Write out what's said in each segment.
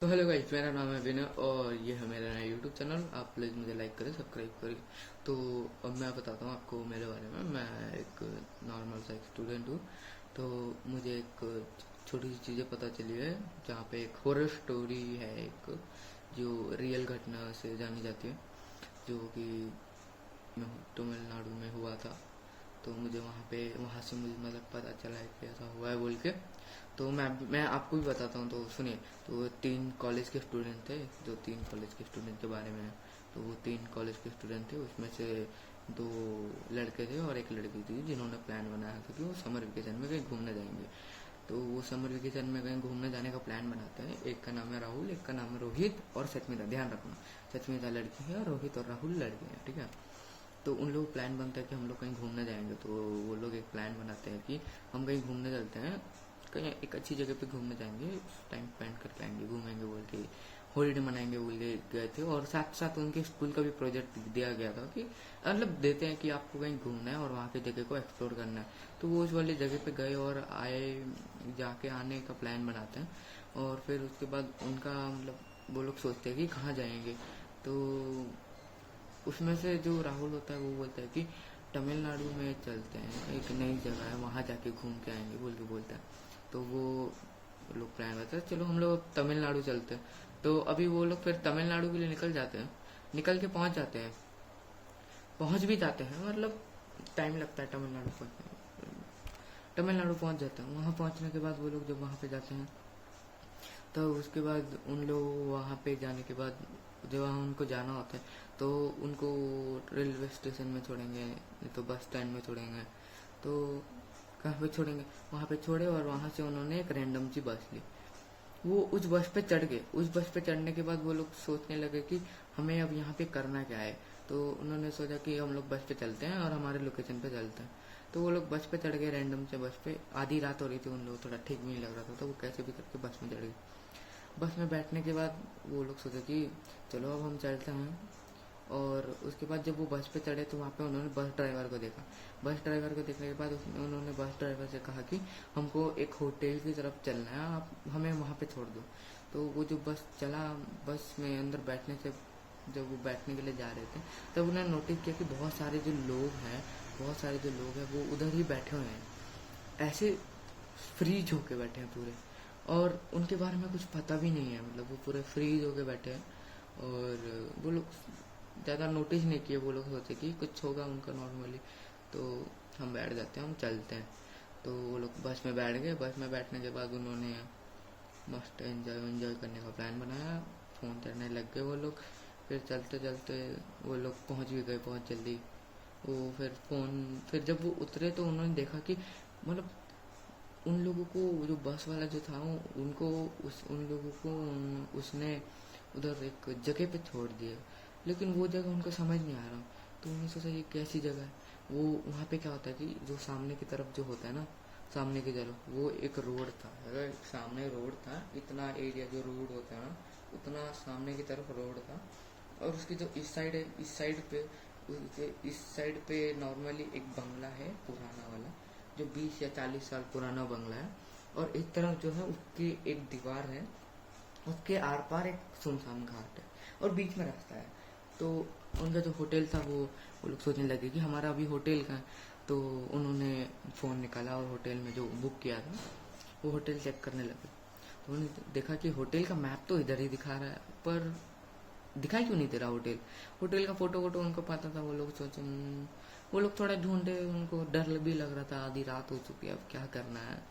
तो hello guys, मेरा नाम है विनय और ये है मेरा नया यूट्यूब चैनल। आप प्लीज़ मुझे लाइक करें, सब्सक्राइब करें। तो अब मैं बताता हूँ आपको मेरे बारे में। मैं एक नॉर्मल सा एक स्टूडेंट हूँ। तो मुझे एक छोटी सी चीज़ें पता चली है, जहाँ पे एक हॉरर स्टोरी है, एक जो रियल घटना से जानी जाती है, जो कि तमिलनाडु में हुआ था। तो मुझे वहाँ से मुझे मतलब पता चला है कि ऐसा हुआ है बोल के। तो मैं आपको भी बताता हूँ, तो सुनिए। तो 3 कॉलेज के स्टूडेंट थे, जो 3 कॉलेज के स्टूडेंट के बारे में है। तो वो 3 कॉलेज के स्टूडेंट थे, उसमें से 2 लड़के थे और एक लड़की थी, जिन्होंने प्लान बनाया था कि वो समर वेकेशन में कहीं घूमने जाएंगे। तो वो समर वेकेशन में कहीं घूमने जाने का प्लान बनाते हैं। एक का नाम है राहुल, एक का नाम है रोहित और सचमिता। ध्यान रखना, सचमिता लड़की है और रोहित और राहुल लड़के हैं, ठीक है। तो उन लोग प्लान बनता है कि हम लोग कहीं घूमने जाएंगे। तो वो लोग एक प्लान बनाते हैं कि हम कहीं घूमने चलते हैं, कहीं एक अच्छी जगह पे घूमने जाएंगे, टाइम स्पेंड करके आएंगे, घूमेंगे बोल के, हॉलीडे मनाएंगे बोल के गए थे। और साथ साथ उनके स्कूल का भी प्रोजेक्ट दिया गया था कि मतलब देते हैं कि आपको कहीं घूमना है और वहाँ की जगह को एक्सप्लोर करना है। तो वो उस वाली जगह पे गए और आए, जाके आने का प्लान बनाते हैं। और फिर उसके बाद उनका मतलब वो लोग सोचते हैं कि कहाँ जाएंगे। तो उसमें से जो राहुल होता है वो बोलता है कि तमिलनाडु में चलते हैं, एक नई जगह है, वहाँ जाके घूम के आएंगे बोल के बोलता है। तो वो लोग प्लान करते हैं, चलो हम लोग तमिलनाडु चलते हैं। तो अभी वो लोग फिर तमिलनाडु के लिए निकल जाते हैं, निकल के पहुंच जाते हैं, पहुंच भी जाते हैं, मतलब टाइम लगता है तमिलनाडु पहुंचने में। तमिलनाडु पहुंच जाते हैं, वहाँ पहुंचने के बाद वो लोग जब वहाँ पे जाते हैं, तो उसके बाद उन लोग वहाँ पे जाने के बाद जब वहाँ उनको जाना होता है, तो उनको रेलवे स्टेशन में छोड़ेंगे, नहीं तो बस स्टैंड में छोड़ेंगे। तो कहाँ पे छोड़ेंगे, वहाँ पे छोड़े और वहाँ से उन्होंने एक रैंडम सी बस ली। वो उस बस पे चढ़ गए। उस बस पे चढ़ने के बाद वो लोग सोचने लगे कि हमें अब यहाँ पे करना क्या है। तो उन्होंने सोचा कि हम लोग बस पे चलते हैं और हमारे लोकेशन पे चलते हैं। तो वो लोग बस पे चढ़ गए, रैंडम से बस पे। आधी रात हो रही थी, उन लोग थोड़ा ठीक भी नहीं लग रहा था, तो वो कैसे भी करके बस में चढ़ गए। बस में बैठने के बाद वो लोग सोचे कि चलो अब हम चलते हैं। और उसके बाद जब वो बस पे चढ़े तो वहाँ पे उन्होंने बस ड्राइवर को देखा। बस ड्राइवर को देखने के बाद उन्होंने बस ड्राइवर से कहा कि हमको एक होटल की तरफ चलना है, आप हमें वहाँ पे छोड़ दो। तो वो जो बस चला, बस में अंदर बैठने से जब वो बैठने के लिए जा रहे थे, तब उन्होंने नोटिस किया कि बहुत सारे जो लोग हैं, बहुत सारे जो लोग हैं वो उधर ही बैठे हुए हैं, ऐसे फ्रीज होके बैठे हैं पूरे। और उनके बारे में कुछ पता भी नहीं है, मतलब वो पूरे फ्रीज होके बैठे हैं। और वो लोग ज़्यादा नोटिस नहीं किए, वो लोग सोचे कि कुछ होगा उनका नॉर्मली। तो हम बैठ जाते हैं, हम चलते हैं। तो वो लोग बस में बैठ गए। बस में बैठने के बाद उन्होंने मस्त एंजॉय एंजॉय करने का प्लान बनाया, फ़ोन करने लग गए वो लोग। फिर चलते चलते वो लोग पहुंच भी गए बहुत जल्दी। वो फिर जब वो उतरे तो उन्होंने देखा कि मतलब उन लोगों को, जो बस वाला जो था वो उनको उन लोगों को उसने उधर एक जगह पे छोड़ दिया। लेकिन वो जगह उनको समझ नहीं आ रहा। तो उन्होंने सोचा ये कैसी जगह है। वो वहाँ पे क्या होता है कि जो सामने की तरफ जो होता है ना, सामने की तरफ वो एक रोड था। अगर सामने रोड था, इतना एरिया जो रोड होता है ना, उतना सामने की तरफ रोड था। और उसकी जो इस साइड है, इस साइड पे, उसके इस साइड पे नॉर्मली एक बंगला है पुराना वाला, जो 20 या 40 साल पुराना बंगला है। और एक तरफ जो है उसकी एक दीवार है, उसके आर पार एक सुनसान घाट है और बीच में रास्ता है। तो उनका जो होटल था वो लोग सोचने लगे कि हमारा अभी होटल का है। तो उन्होंने फ़ोन निकाला और होटल में जो बुक किया था वो होटल चेक करने लगे। तो उन्होंने देखा कि होटल का मैप तो इधर ही दिखा रहा है, पर दिखाई क्यों नहीं दे रहा होटल। होटल का फोटो वोटो उनको पता था। वो लोग सोचे वो लोग थोड़ा ढूंढे, उनको डर भी लग रहा था, आधी रात हो चुकी है, अब क्या करना है।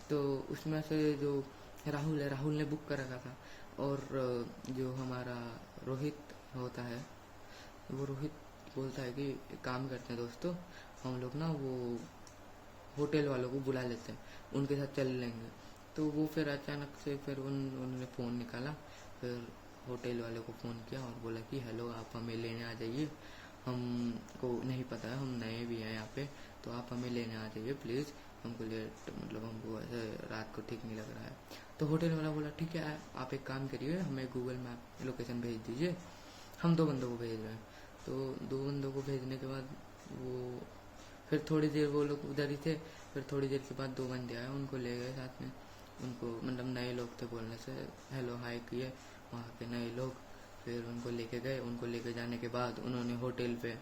तो उसमें से जो राहुल है, राहुल ने बुक कर रखा था। और जो हमारा रोहित होता है, वो रोहित बोलता है कि एक काम करते हैं दोस्तों, हम लोग ना वो होटल वालों को बुला लेते हैं, उनके साथ चल लेंगे। तो वो फिर अचानक से फिर उन्होंने फ़ोन निकाला। फिर होटल वाले को फ़ोन किया और बोला कि हेलो, आप हमें लेने आ जाइए, हमको नहीं पता है, हम नए भी हैं यहाँ पे, तो आप हमें लेने आ जाइए प्लीज़। हमको लेट, मतलब हमको ऐसे रात को ठीक नहीं लग रहा है। तो होटल वाला बोला ठीक है, आप एक काम करिए, हमें गूगल मैप लोकेशन भेज दीजिए, हम 2 बंदों को भेज रहे हैं। तो 2 बंदों को भेजने के बाद वो फिर थोड़ी देर वो लोग उधर ही थे। फिर थोड़ी देर के बाद 2 बंदे आए, उनको ले गए साथ में। उनको मतलब नए लोग थे बोलने से हेलो हाय किए वहाँ पे नए लोग। फिर उनको लेके गए, उनको लेके जाने के बाद उन्होंने होटल पे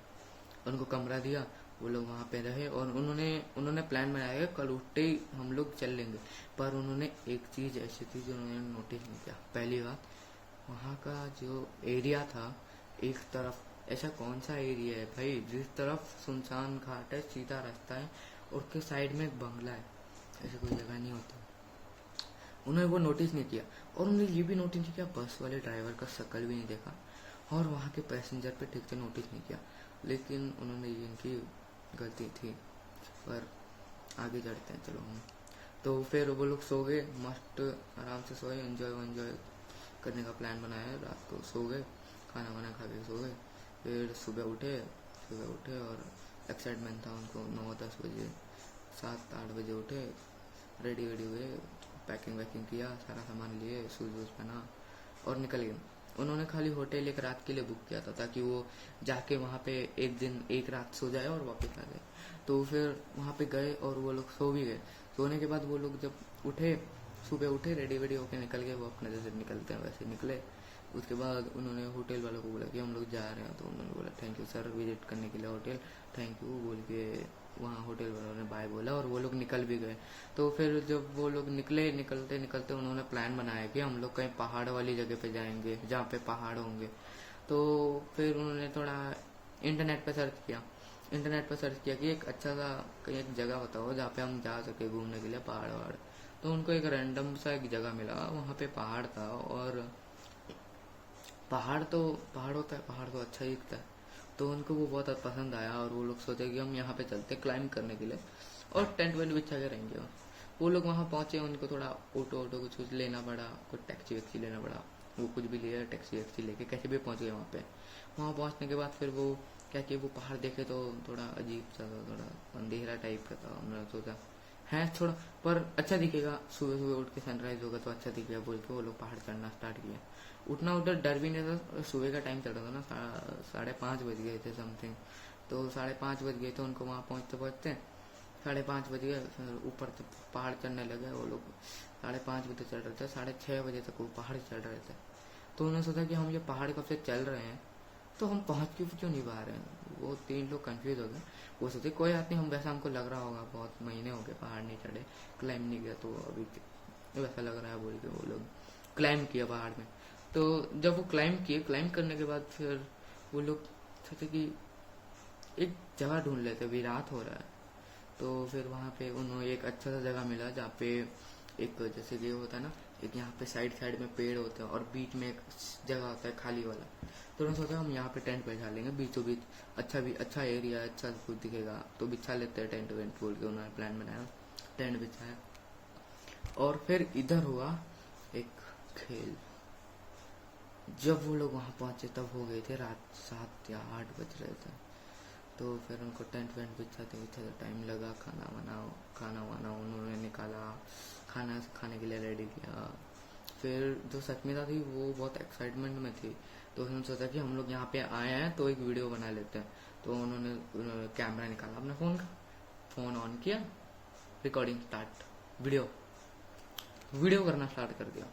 उनको कमरा दिया। वो लोग वहाँ पे रहे और उन्होंने उन्होंने प्लान बनाया कि कल उठते ही हम लोग चल लेंगे। पर उन्होंने एक चीज़ ऐसी थी जो उन्होंने नोटिस नहीं किया। पहली बात, वहाँ का जो एरिया था, एक तरफ ऐसा कौन सा एरिया है भाई जिस तरफ सुनसान घाट है, सीधा रास्ता है और उसके साइड में एक बंगला है, ऐसी कोई जगह नहीं होती। उन्होंने वो नोटिस नहीं किया और उन्होंने ये भी नोटिस नहीं किया, बस वाले ड्राइवर का शक्ल भी नहीं देखा और वहाँ के पैसेंजर पे ठीक से नोटिस नहीं किया। लेकिन उन्होंने ये इनकी गलती थी। पर आगे चढ़ते हैं चलो हम। तो फिर वो लोग सो गए, मस्त आराम से सोए, एंजॉय करने का प्लान बनाया। रात को सो गए, खाना वाना खा के सो गए। फिर सुबह उठे और एक्साइटमेंट था उनको। 9-10 बजे 7-8 बजे उठे, रेडी वेडी हुए, पैकिंग वैकिंग किया, सारा सामान लिए, शूज वूज पहना और निकल गए। उन्होंने खाली होटल एक रात के लिए बुक किया था ताकि वो जाके वहाँ पे एक रात सो जाए और वापस आ जाए। तो फिर वहाँ पे गए और वो लोग सो भी गए। सोने के बाद वो लोग जब उठे, सुबह उठे, रेडी वेडी होके निकल गए। वो अपने जैसे निकलते हैं वैसे निकले। उसके बाद उन्होंने होटल वालों को बोला कि हम लोग जा रहे हैं। तो उन्होंने बोला थैंक यू सर विजिट करने के लिए होटल, थैंक यू बोल के वहाँ होटल वालों ने बाय बोला और वो लोग निकल भी गए। तो फिर जब वो लोग निकलते निकलते उन्होंने प्लान बनाया कि हम लोग कहीं पहाड़ वाली जगह पे जाएंगे जहाँ पे पहाड़ होंगे। तो फिर उन्होंने थोड़ा इंटरनेट पे सर्च किया कि एक अच्छा सा कहीं एक जगह बताओ जहाँ पे हम जा सके घूमने के लिए, पहाड़ वहाड़। तो उनको एक रैंडम सा एक जगह मिला, वहाँ पे पहाड़ था और पहाड़ होता है, पहाड़ तो अच्छा ही दिखता है। तो उनको वो बहुत पसंद आया और वो लोग सोचे कि हम यहाँ पे चलते क्लाइंब करने के लिए और टेंट वेंट बिछा के रहेंगे। वो लोग वहाँ पहुँचे, उनको थोड़ा ऑटो कुछ लेना पड़ा, कुछ टैक्सी वैक्सी लेना पड़ा। वो कुछ भी लिया, टैक्सी वैक्सी लेके कैसे भी पहुँच गए वहाँ पे। वहाँ पहुँचने के बाद फिर वो क्या कि वो पहाड़ देखे तो थोड़ा अजीब सा था, थोड़ा अंधेरा टाइप का था। उन्होंने सोचा है थोड़ा पर अच्छा दिखेगा, सुबह सुबह उठ के सनराइज होगा तो अच्छा दिखेगा बोल के वो लोग पहाड़ चढ़ना स्टार्ट किया। उठना उधर डर भी नहीं था, सुबह का टाइम चल रहा था ना, 5:30 बज गए थे समथिंग। तो 5:30 बज गए थे उनको वहाँ पहुँचते 5:30 बज गए। फिर ऊपर से पहाड़ चढ़ने लगे वो लोग। 5:30 बजे चढ़ रहे थे, 6:30 बजे तक वो पहाड़ चढ़ रहे थे। तो उन्होंने सोचा कि हम ये पहाड़ कब से चल रहे हैं तो हम पहुँच क्यों नहीं पा रहे हैं। वो 3 लोग कंफ्यूज हो गए। वो सोचे कोई बात नहीं, हम वैसा हमको लग रहा होगा, बहुत महीने हो गए पहाड़ नहीं चढ़े, क्लाइंब नहीं किया, तो अभी वैसा लग रहा है बोल के वो लोग क्लाइंब किया पहाड़ में। तो जब वो क्लाइंब करने के बाद फिर वो लोग सोचे कि एक जगह ढूंढ लेते, अभी रात हो रहा है। तो फिर वहाँ पे उन्होंने एक अच्छा सा जगह मिला जहाँ पे एक जैसे कि होता है ना, एक यहाँ पे साइड में पेड़ होते हैं और बीच में एक जगह होता है खाली वाला। तो उन्होंने सोचा हम यहाँ पे टेंट बिछा लेंगे बीचों बीच, अच्छा एरिया, अच्छा कुछ दिखेगा तो बिछा लेते हैं टेंट वेंट बोल के उन्होंने प्लान बनाया, टेंट बिछाया। और फिर इधर हुआ एक खेल। जब वो लोग वहाँ पहुँचे तब हो गए थे रात 7 या 8 बज रहे थे। तो फिर उनको टेंट वेंट बिछाते टाइम लगा। खाना वाना उन्होंने निकाला, खाना खाने के लिए रेडी किया। फिर जो सचमिता थी वो बहुत एक्साइटमेंट में थी। तो उन्होंने सोचा कि हम लोग यहाँ पे आए हैं तो एक वीडियो बना लेते हैं। तो उन्होंने कैमरा निकाला अपने फ़ोन ऑन किया, रिकॉर्डिंग स्टार्ट, वीडियो करना स्टार्ट कर दिया।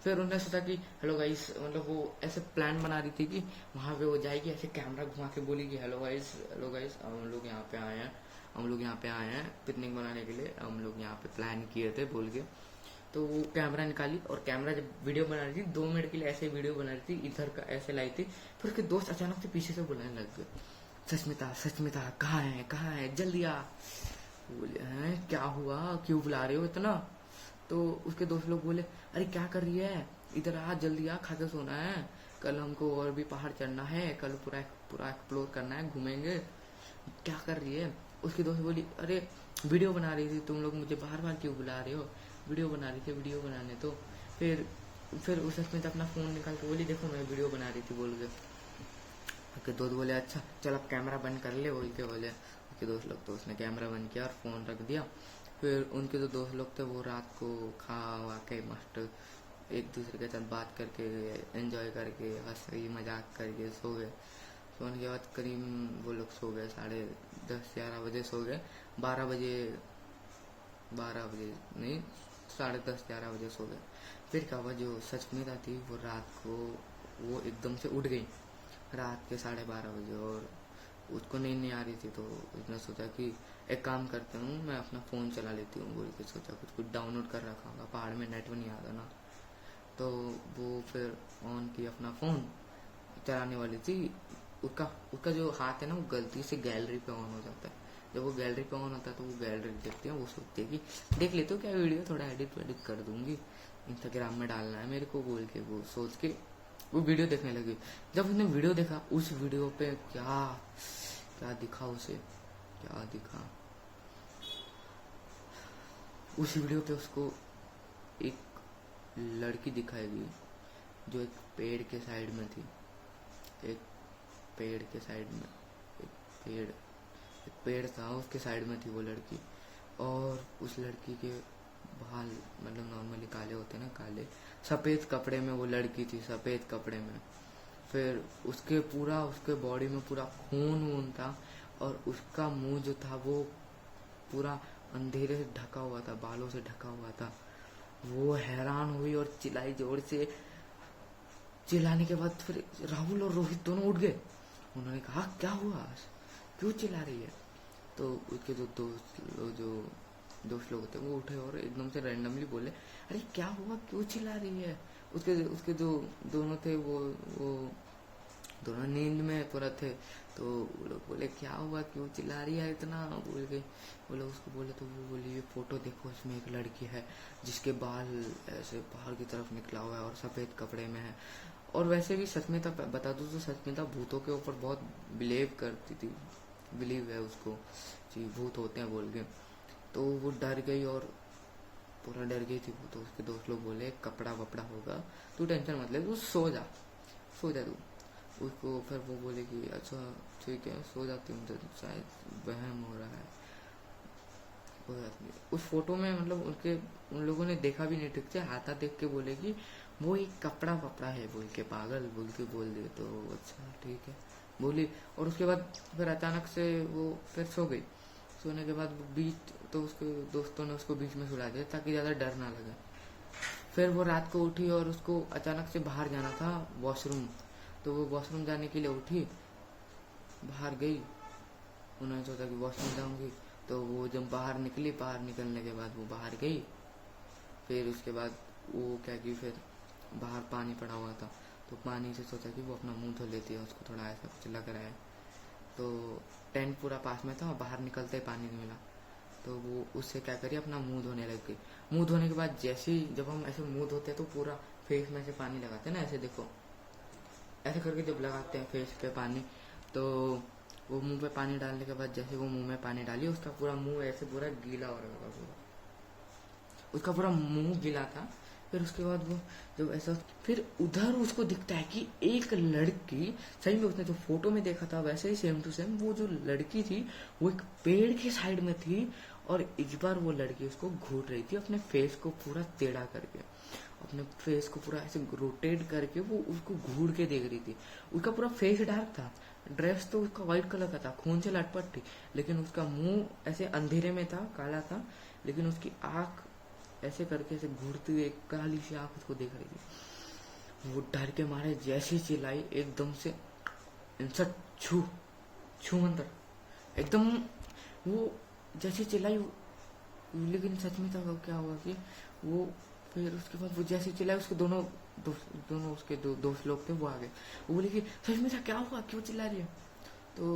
फिर उन्होंने सोचा कि हेलो गाइस, मतलब वो ऐसे प्लान बना रही थी कि वहाँ पे वो जाएगी, ऐसे कैमरा घुमा के बोलेगी हेलो गाइस हम लोग यहाँ पे आए हैं पिकनिक मनाने के लिए, हम लोग यहाँ पे प्लान किए थे बोल के। तो वो कैमरा निकाली और कैमरा जब वीडियो बना रही थी 2 मिनट के लिए ऐसे वीडियो बना रही थी, इधर का ऐसे लाई थी। फिर उसके दोस्त अचानक से पीछे से बुलाने लग गए, सचमिता कहाँ है जल्दी आ। बोले हैं क्या हुआ, क्यों बुला रहे हो इतना। तो उसके दोस्त लोग बोले अरे क्या कर रही है, इधर आ जल्दी आ, खा के सोना है, कल हमको और भी पहाड़ चढ़ना है, कल पूरा एक्सप्लोर करना है, घूमेंगे, क्या कर रही है। उसकी दोस्त बोली अरे वीडियो बना रही थी, तुम लोग मुझे बार बार क्यों बुला रहे हो, वीडियो बना रही थी, वीडियो बनाने। तो फिर उस समय अपना फ़ोन निकाल के बोली देखो मैं वीडियो बना रही थी बोल के। उसके दोस्त बोले अच्छा चल अब कैमरा बंद कर ले बोल के बोले उसके दोस्त लोग। तो उसने कैमरा बंद किया और फ़ोन रख दिया। फिर उनके जो दोस्त लोग थे वो रात को खा वा के मस्त एक दूसरे के साथ बात करके एंजॉय करके हंसी मजाक करके सो गए। सोने के बाद करीब वो लोग सो गए 10:30-11 बजे सो गए। 12 बजे नहीं 10:30-11 बजे सो गए। फिर क्या हुआ, जो सचमिता थी वो रात को वो एकदम से उठ गई रात के 12:30 बजे, और उसको नींद नहीं आ रही थी। तो उसने सोचा कि एक काम करता हूँ, मैं अपना फ़ोन चला लेती हूँ बोल के सोचा। कुछ डाउनलोड कर रखा होगा, पहाड़ में नेट भी नहीं आता ना। तो वो फिर ऑन की अपना फ़ोन चलाने वाली थी। उसका उसका जो हाथ है ना, वो गलती से गैलरी पे ऑन हो जाता है। जब वो गैलरी पे ऑन होता है तो वो गैलरी देखती है, वो सोचती है कि देख लेते हो क्या वीडियो, थोड़ा एडिट वेडिट कर दूंगी, इंस्टाग्राम में डालना है मेरे को बोल के वो सोच के वो वीडियो देखने लगी। जब उसने वीडियो देखा, उस वीडियो पे क्या क्या दिखा उसे, क्या दिखा उस वीडियो पे उसको एक लड़की दिखाएगी जो एक पेड़ के साइड में थी। एक पेड़ के साइड में एक पेड़ था, उसके साइड में थी वो लड़की। और उस लड़की के बाल मतलब नॉर्मली काले होते हैं ना, काले सफ़ेद कपड़े में वो लड़की थी, सफ़ेद कपड़े में। फिर उसके बॉडी में पूरा खून वून था, और उसका मुंह जो था वो पूरा अंधेरे से ढका हुआ था, बालों से ढका हुआ था। वो हैरान हुई और चिल्लाई जोर से। चिल्लाने के बाद फिर राहुल और रोहित दोनों उठ गए। उन्होंने कहा क्या हुआ, क्यों चिल्ला रही है। तो उसके जो दोस्त लोग थे वो उठे और एकदम से रैंडमली बोले, अरे क्या हुआ, क्यों चिल्ला रही है। उसके जो दोनों थे वो दोनों नींद में पूरा थे। तो वो लोग बोले क्या हुआ, क्यों चिल्ला रही है इतना बोल के। वो लोग उसको बोले तो वो बोली ये फोटो देखो, इसमें एक लड़की है जिसके बाल ऐसे बाहर की तरफ निकला हुआ है और सफ़ेद कपड़े में है। और वैसे भी सचमिता बता दूँ तो सचमिता भूतों के ऊपर बहुत बिलीव करती थी, बिलीव है उसको जी भूत होते हैं बोल के। तो वो डर गई और पूरा डर गई थी वो। तो उसके दोस्त लोग बोले कपड़ा वपड़ा होगा, तू टेंशन मत ले, तू सो जा तू। उसको फिर वो बोले कि अच्छा ठीक है सो जाती हूँ, तो शायद वहम हो रहा है, कोई बात नहीं। उस फोटो में मतलब उन लोगों ने देखा भी नहीं ठीक से, हाथा देख के बोले कि वो एक कपड़ा वपड़ा है बोल के, पागल बोल के बोल दिए। तो अच्छा ठीक है बोली। और उसके बाद फिर अचानक से वो फिर सो गई। सोने के बाद तो उसके दोस्तों ने उसको बीच में सुला दिया ताकि ज़्यादा डर ना लगे। फिर वो रात को उठी और उसको अचानक से बाहर जाना था वॉशरूम। तो वो वॉशरूम जाने के लिए उठी, बाहर गई। उन्होंने सोचा कि वॉशरूम जाऊंगी। तो वो जब बाहर निकली, बाहर निकलने के बाद वो बाहर गई। फिर उसके बाद वो क्या कि फिर बाहर पानी पड़ा हुआ था, तो पानी से सोचा कि वो अपना मुंह धो लेती है, उसको थोड़ा ऐसा कुछ लग रहा है। तो टेंट पूरा पास में था और बाहर निकलते ही पानी नहीं मिला। तो वो उससे क्या करी, अपना मुंह धोने लग गई। मुंह धोने के बाद जैसे ही जब हम ऐसे मुंह धोते हैं तो पूरा फेस में से पानी लगाते हैं ना, ऐसे देखो ऐसे करके जब लगाते हैं फेस पे पानी, तो वो मुंह पे पानी डालने के बाद जैसे वो मुंह में पानी डाली, उसका पूरा मुंह ऐसे पूरा गीला हो रहा था, पूरा उसका पूरा मुंह गीला था। फिर उसके बाद वो जब ऐसा, फिर उधर उसको दिखता है कि एक लड़की, सही में उसने जो फोटो में देखा था वैसे ही सेम टू सेम, वो जो लड़की थी वो एक पेड़ के साइड में थी। और इस बार वो लड़की उसको घूर रही थी, अपने फेस को पूरा टेढ़ा करके, अपने फेस को पूरा ऐसे रोटेट करके वो उसको घूर के देख रही थी। उसका पूरा फेस डार्क था, ड्रेस तो उसका व्हाइट कलर का था, खून से लटपट थी, लेकिन उसका मुंह ऐसे अंधेरे में था, काला था, लेकिन उसकी आंख ऐसे करके ऐसे घूरती हुई एक काली सी आंख उसको देख रही थी। वो डर के मारे जैसी चिल्लाई एकदम से इंसट छू मंतर एकदम, वो जैसे चिल्लाई। लेकिन सच में था क्या हुआ कि वो फिर उसके बाद वो जैसे चिल्लाई, उसके दोनों उसके दोस्त लोग थे वो आ गए। वो बोले कि सच में था क्या हुआ, क्यों चिल्ला रही है। तो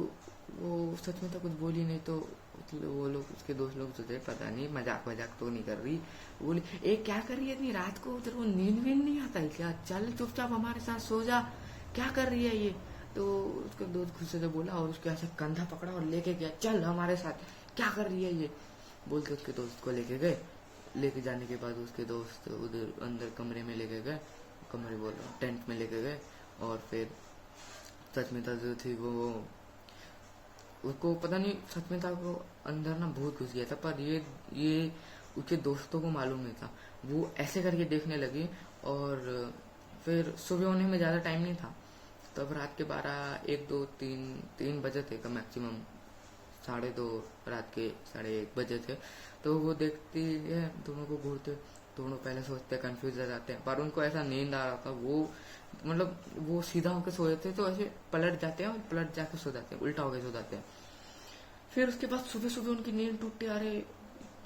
वो सच में था कुछ बोली नहीं। तो वो लोग उसके दोस्त लोग सोचे पता नहीं मजाक वजाक तो नहीं कर रही। वो बोली ए क्या कर रही है इतनी रात को, उधर वो नींद वींद नहीं आता है क्या, चल चुपचाप हमारे साथ सो जा, क्या कर रही है ये। तो उसके दोस्त गुस्से से बोला और उसके ऐसे कंधा पकड़ा और लेके गया, चल हमारे साथ, क्या कर रही है ये बोल के उसके दोस्त को लेके गए। लेके जाने के बाद उसके दोस्त उधर अंदर कमरे में लेके गए, कमरे बोल रहा हूँ टेंट में लेके गए। और फिर सचमिता जो थी वो, उसको पता नहीं सचमिता को अंदर ना भूत घुस गया था, पर ये उसके दोस्तों को मालूम नहीं था। वो ऐसे करके देखने लगी। और फिर सुबह होने में ज़्यादा टाइम नहीं था, तब रात के 12, 1, 2, 3 बजे थे का मैक्सिमम, 2:30 रात के 1:30 बजे थे। तो वो देखती है दोनों को घूरते, दोनों पहले सोचते हैं, कंफ्यूज हो जाते हैं, पर उनको ऐसा नींद आ रहा था, वो मतलब वो सीधा होकर सोए थे तो ऐसे पलट जाते हैं और पलट जाके सो जाते हैं, उल्टा होकर सो जाते हैं। फिर उसके बाद सुबह सुबह उनकी नींद टूटती, अरे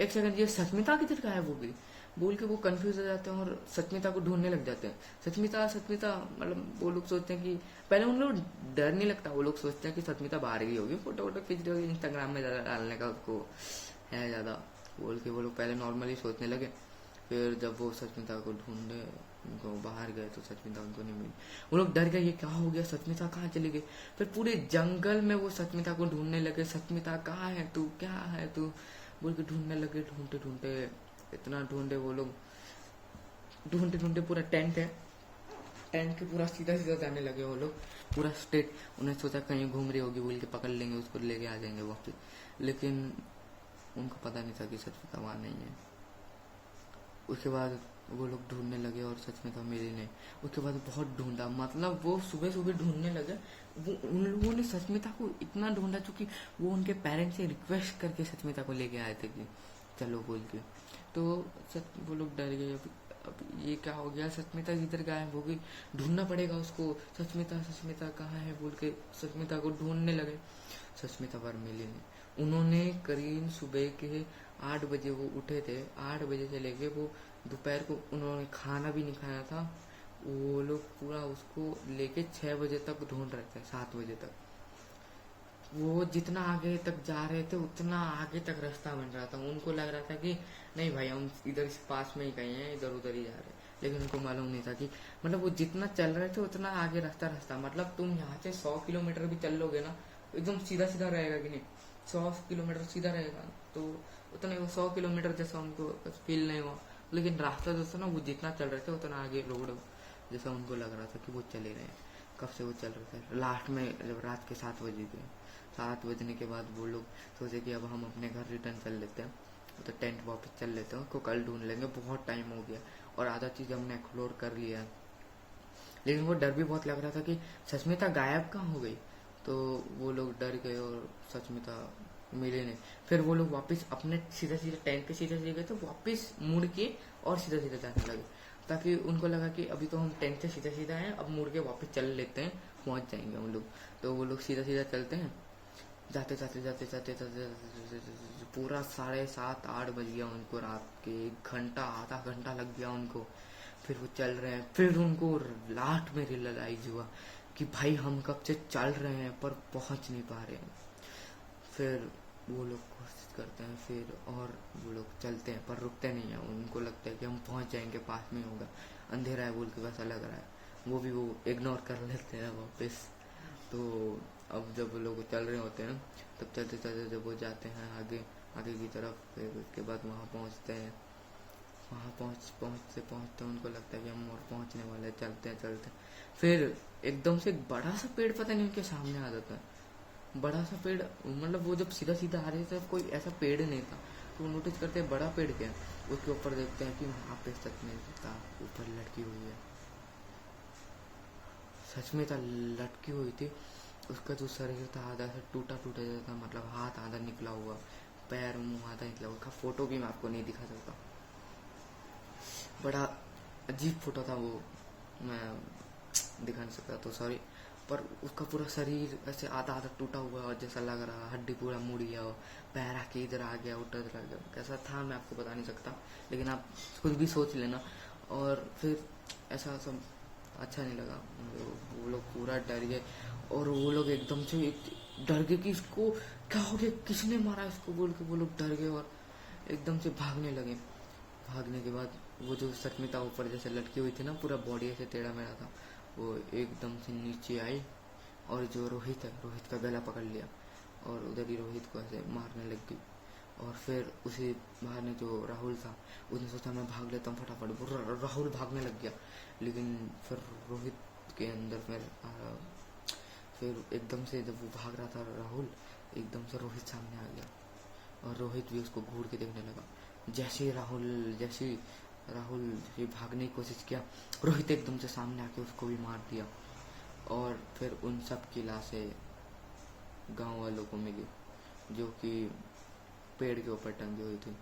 एक सेकंड ये सस्मिता किधर गायब हो गई बोल के वो कंफ्यूज हो जाते हैं और सस्मिता को ढूंढने लग जाते हैं। सस्मिता सस्मिता मतलब वो लोग सोचते हैं कि पहले उन लोग डर नहीं लगता, वो लोग सोचते हैं कि सस्मिता बाहर गई होगी, फोटो वोटो खींच रही होगी, इंस्टाग्राम में ज्यादा डालने का उसको है ज्यादा बोल के वो लोग पहले नॉर्मली सोचने लगे। फिर जब वो सस्मिता को ढूंढे, उनको बाहर गए तो सस्मिता उनको नहीं मिली। वो लोग डर गए, ये क्या हो गया, सस्मिता कहाँ चली गई। फिर पूरे जंगल में वो सस्मिता को ढूंढने लगे, सस्मिता कहाँ है तू, क्या है तू बोल के ढूंढने लगे। ढूंढते ढूंढते इतना ढूंढे वो लोग, ढूंढते ढूंढते पूरा टेंट है, टेंट के पूरा सीधा सीधा जाने लगे वो लोग, पूरा स्ट्रेट। उन्हें सोचा कहीं घूम रही होगी बोल के पकड़ लेंगे उसको, लेके आ जाएंगे वापस, लेकिन उनको पता नहीं था कि सस्मिता वहां नहीं है। उसके बाद वो लोग ढूंढने लगे और सस्मिता मिली नहीं। उसके बाद बहुत ढूंढा, मतलब वो सुबह सुबह ढूंढने लगे। वो उन लोगों ने सस्मिता को इतना ढूंढा क्योंकि वो उनके पेरेंट्स से रिक्वेस्ट करके सस्मिता को लेके आए थे कि चलो बोल के। तो वो लोग डर गए, अब ये क्या हो गया, सस्मिता किधर गायब हो गई, ढूंढना पड़ेगा उसको, सस्मिता सस्मिता कहाँ है बोल के सस्मिता को ढूंढने लगे। सस्मिता पर मिली नहीं। उन्होंने करीब सुबह के 8 बजे वो उठे थे, 8 बजे से लेके वो दोपहर को उन्होंने खाना भी नहीं खाया था। वो लोग पूरा उसको लेके 6 बजे तक ढूंढ रहे थे, 7 बजे तक। वो जितना आगे तक जा रहे थे उतना आगे तक रास्ता बन रहा था, उनको लग रहा था कि नहीं भाई हम इधर पास में ही कहीं हैं, इधर उधर ही जा रहे हैं। लेकिन उनको मालूम नहीं था कि मतलब वो जितना चल रहे थे उतना आगे रास्ता, मतलब तुम यहाँ से 100 किलोमीटर भी चल लोगे ना, एकदम सीधा सीधा रहेगा कि नहीं, 100 किलोमीटर सीधा रहेगा, तो उतने वो 100 किलोमीटर जैसा उनको फील नहीं हुआ। लेकिन रास्ता जो था ना, वो जितना चल रहे थे उतना आगे रोड जैसा उनको लग रहा था कि वो चले रहे हैं। कब से वो चल रहे थे, लास्ट में जब रात के 7 बजे थे, 7 बजने के बाद वो लोग सोचे कि अब हम अपने घर रिटर्न चल लेते हैं, तो टेंट वापस चल लेते हैं, उसको कल ढूंढ लेंगे, बहुत टाइम हो गया और आधा चीज हमने एक्सप्लोर कर लिया है। लेकिन वो डर भी बहुत लग रहा था कि सस्मिता गायब कहाँ हो गई। तो वो लोग डर गए और सस्मिता मिले नहीं। फिर वो लोग वापस अपने सीधा सीधा टेंट के सीधे सीधे गए, तो वापस मुड़ के और सीधा सीधा जाने लगे, ताकि उनको लगा कि अभी तो हम टेंट से सीधा सीधा हैं, अब मुड़ के वापस चल लेते हैं, पहुंच जाएंगे हम लोग। तो वो लोग सीधा सीधा चलते हैं, जाते जाते जाते जाते जाते पूरा 7:30-8 बज गया उनको, रात के 1 घंटा आधा घंटा लग गया उनको। फिर वो चल रहे हैं, फिर उनको लास्ट में रियलाइज हुआ कि भाई हम कब से चल रहे हैं पर पहुंच नहीं पा रहे हैं। फिर वो लोग कोशिश करते हैं, फिर और वो लोग चलते हैं पर रुकते नहीं है, उनको लगता है कि हम पहुंच जाएंगे, पास में होगा, अंधेरा है बोल के वैसा लग रहा है, वो भी वो इग्नोर कर लेते हैं वापस। तो अब जब वो लोग चल रहे होते हैं तब चलते चलते जब वो जाते हैं आगे आगे की तरफ, फिर उसके बाद वहाँ पहुँचते हैं। वहाँ पहुँचते पहुँचते उनको लगता है कि हम और पहुँचने वाले, चलते हैं चलते हैं। फिर एकदम से एक बड़ा सा पेड़ पता नहीं उनके सामने आ जाता है, बड़ा सा पेड़, मतलब वो जब सीधा सीधा आ रहे थे कोई ऐसा पेड़ नहीं था, तो वो नोटिस करते हैं बड़ा पेड़ क्या है। उसके ऊपर देखते हैं कि वहाँ पे सच में ऊपर लटकी हुई है, सच में था लटकी हुई थी। उसका जो शरीर था आधा से टूटा टूटा जैसा था, मतलब हाथ आधा निकला हुआ, पैर मुंह आधा निकला हुआ। उसका फोटो भी मैं आपको नहीं दिखा सकता, बड़ा अजीब फोटो था वो, मैं दिखा नहीं सकता तो सॉरी। पर उसका पूरा शरीर ऐसे आधा आधा टूटा हुआ और जैसा लग रहा, हड्डी पूरा मुड़ गया, पैर आके इधर आ गया, उधर आ गया, कैसा था मैं आपको बता नहीं सकता, लेकिन आप खुद भी सोच लेना। और फिर ऐसा सब अच्छा नहीं लगा, वो लोग पूरा डर गए और वो लोग एकदम से डर गए कि इसको क्या हो गया, किसने मारा इसको बोल के वो लोग डर गए और एकदम से भागने लगे। भागने के बाद वो जो सस्मिता ऊपर जैसे लटकी हुई थी ना, पूरा बॉडी ऐसे टेढ़ा मेढ़ा था, वो एकदम से नीचे आई और जो रोहित है, रोहित का गला पकड़ लिया और उधर ही रोहित को ऐसे मारने लग गई। और फिर उसे मारने जो राहुल था, उसने सोचा मैं भाग लेता हूँ फटाफट, राहुल भागने लग गया, लेकिन फिर रोहित के अंदर फिर एकदम से जब वो भाग रहा था राहुल, एकदम से रोहित सामने आ गया और रोहित भी उसको घूर के देखने लगा। जैसे राहुल भागने की कोशिश किया, रोहित एकदम से सामने आके उसको भी मार दिया। और फिर उन सब की लाशें गांव वालों को मिली, जो कि पेड़ के ऊपर टंगी हुई थी।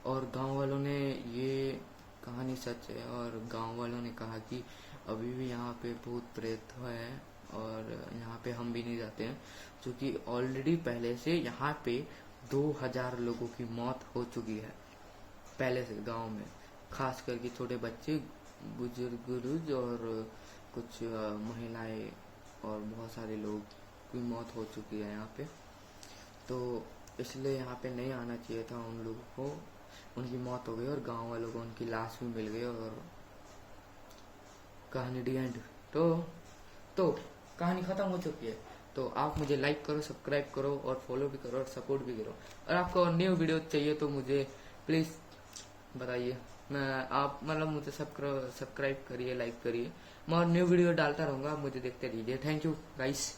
और गांव वालों ने ये कहानी सच है। और गांव वालों ने कहा कि अभी भी यहाँ पे भूत प्रेत है और यहाँ पे हम भी नहीं जाते हैं, क्योंकि ऑलरेडी पहले से यहाँ पे 2000 लोगों की मौत हो चुकी है पहले से गांव में, खास करके छोटे बच्चे, बुजुर्ग और कुछ महिलाएं और बहुत सारे लोग की मौत हो चुकी है यहाँ पे। तो इसलिए यहाँ पे नहीं आना चाहिए था उन लोगों को, उनकी मौत हो गई और गांव वालों को उनकी लाश भी मिल गई और कहानी डी एंड। तो कहानी खत्म हो चुकी है। तो आप मुझे लाइक करो, सब्सक्राइब करो और फॉलो भी करो और सपोर्ट भी करो। और आपको न्यू वीडियो चाहिए तो मुझे प्लीज बताइए, मैं आप मतलब मुझे सब्सक्राइब करिए, लाइक करिए, मैं और न्यू वीडियो डालता रहूंगा, आप मुझे देखते रहिए। Thank you guys.